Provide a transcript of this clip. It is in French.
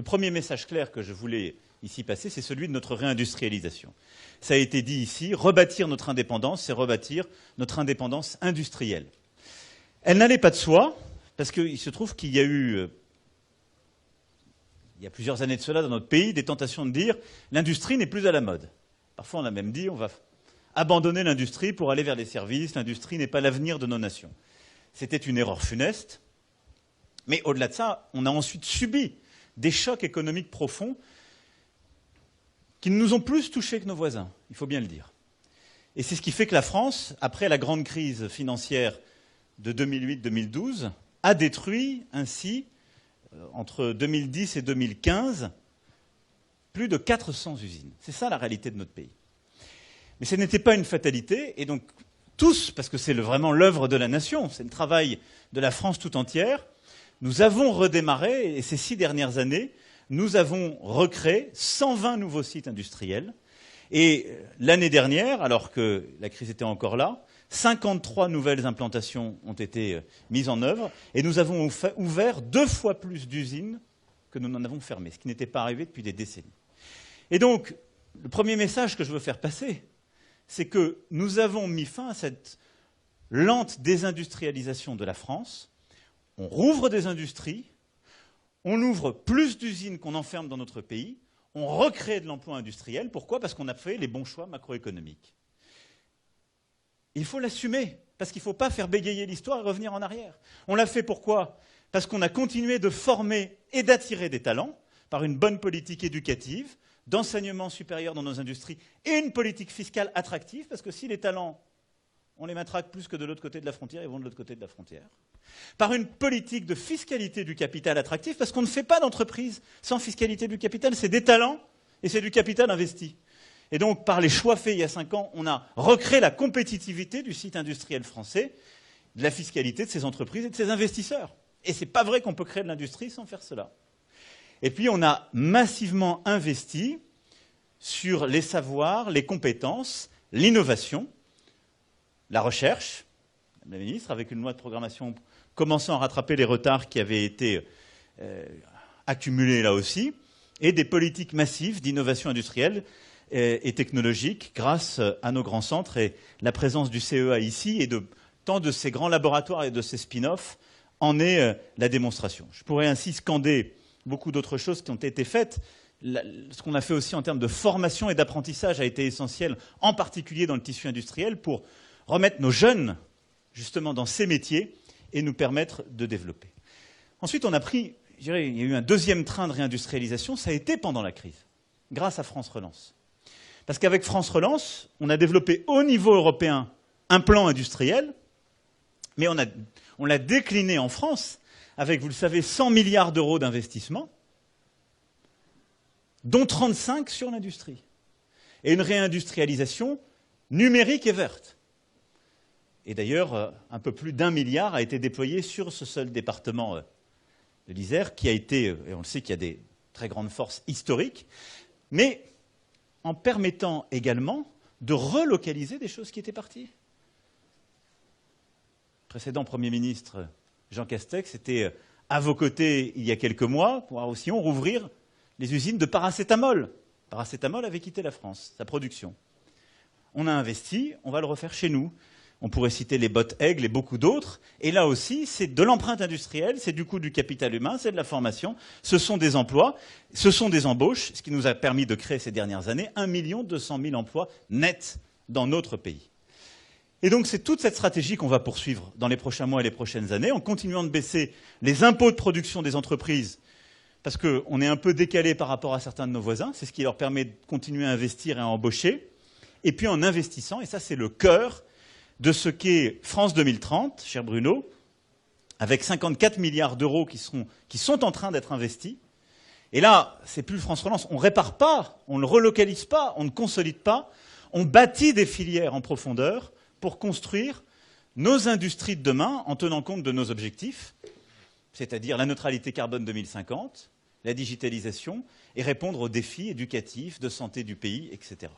Le premier message clair que je voulais ici passer, c'est celui de notre réindustrialisation. Ça a été dit ici, rebâtir notre indépendance, c'est rebâtir notre indépendance industrielle. Elle n'allait pas de soi, parce qu'il se trouve qu'il y a eu, il y a plusieurs années de cela dans notre pays, des tentations de dire l'industrie n'est plus à la mode. Parfois on a même dit on va abandonner l'industrie pour aller vers les services, l'industrie n'est pas l'avenir de nos nations. C'était une erreur funeste, mais au-delà de ça, on a ensuite subi des chocs économiques profonds qui nous ont plus touchés que nos voisins, il faut bien le dire. Et c'est ce qui fait que la France, après la grande crise financière de 2008-2012, a détruit ainsi, entre 2010 et 2015, plus de 400 usines. C'est ça la réalité de notre pays. Mais ce n'était pas une fatalité, et donc tous, parce que c'est vraiment l'œuvre de la nation, c'est le travail de la France tout entière, nous avons redémarré, et ces 6 dernières années, nous avons recréé 120 nouveaux sites industriels. Et l'année dernière, alors que la crise était encore là, 53 nouvelles implantations ont été mises en œuvre, et nous avons ouvert 2 fois plus d'usines que nous n'en avons fermées, ce qui n'était pas arrivé depuis des décennies. Et donc, le premier message que je veux faire passer, c'est que nous avons mis fin à cette lente désindustrialisation de la France. On rouvre des industries, on ouvre plus d'usines qu'on enferme dans notre pays, on recrée de l'emploi industriel. Pourquoi ? Parce qu'on a fait les bons choix macroéconomiques. Il faut l'assumer, parce qu'il ne faut pas faire bégayer l'histoire et revenir en arrière. On l'a fait pourquoi ? Parce qu'on a continué de former et d'attirer des talents par une bonne politique éducative, d'enseignement supérieur dans nos industries et une politique fiscale attractive, parce que si les talents, on les matraque plus que de l'autre côté de la frontière, ils vont de l'autre côté de la frontière. Par une politique de fiscalité du capital attractif, parce qu'on ne fait pas d'entreprise sans fiscalité du capital, c'est des talents et c'est du capital investi. Et donc, par les choix faits il y a 5 ans, on a recréé la compétitivité du site industriel français, de la fiscalité de ces entreprises et de ces investisseurs. Et ce n'est pas vrai qu'on peut créer de l'industrie sans faire cela. Et puis, on a massivement investi sur les savoirs, les compétences, l'innovation, la recherche, Madame la ministre, avec une loi de programmation commençant à rattraper les retards qui avaient été accumulés là aussi, et des politiques massives d'innovation industrielle et technologique grâce à nos grands centres et la présence du CEA ici et de tant de ces grands laboratoires et de ces spin-offs en est la démonstration. Je pourrais ainsi scander beaucoup d'autres choses qui ont été faites. Ce qu'on a fait aussi en termes de formation et d'apprentissage a été essentiel, en particulier dans le tissu industriel, pour remettre nos jeunes justement dans ces métiers et nous permettre de développer. Ensuite, on a pris, je dirais, il y a eu un deuxième train de réindustrialisation, ça a été pendant la crise, grâce à France Relance. Parce qu'avec France Relance, on a développé au niveau européen un plan industriel, mais on l'a décliné en France avec, vous le savez, 100 milliards d'euros d'investissement, dont 35 sur l'industrie, et une réindustrialisation numérique et verte. Et d'ailleurs, un peu plus d'1 milliard a été déployé sur ce seul département de l'Isère, qui a été, et on le sait qu'il y a des très grandes forces historiques, mais en permettant également de relocaliser des choses qui étaient parties. Le précédent Premier ministre, Jean Castex, était à vos côtés il y a quelques mois pour aussi rouvrir les usines de paracétamol. Paracétamol avait quitté la France, sa production. On a investi, on va le refaire chez nous. On pourrait citer les bottes Aigle et beaucoup d'autres. Et là aussi, c'est de l'empreinte industrielle, c'est du coût du capital humain, c'est de la formation, ce sont des emplois, ce sont des embauches, ce qui nous a permis de créer ces dernières années 1 200 000 emplois nets dans notre pays. Et donc c'est toute cette stratégie qu'on va poursuivre dans les prochains mois et les prochaines années, en continuant de baisser les impôts de production des entreprises, parce qu'on est un peu décalé par rapport à certains de nos voisins, c'est ce qui leur permet de continuer à investir et à embaucher, et puis en investissant, et ça c'est le cœur de ce qu'est France 2030, cher Bruno, avec 54 milliards d'euros qui sont en train d'être investis. Et là, c'est plus France Relance. On ne répare pas, on ne relocalise pas, on ne consolide pas. On bâtit des filières en profondeur pour construire nos industries de demain en tenant compte de nos objectifs, c'est-à-dire la neutralité carbone 2050, la digitalisation, et répondre aux défis éducatifs, de santé du pays, etc.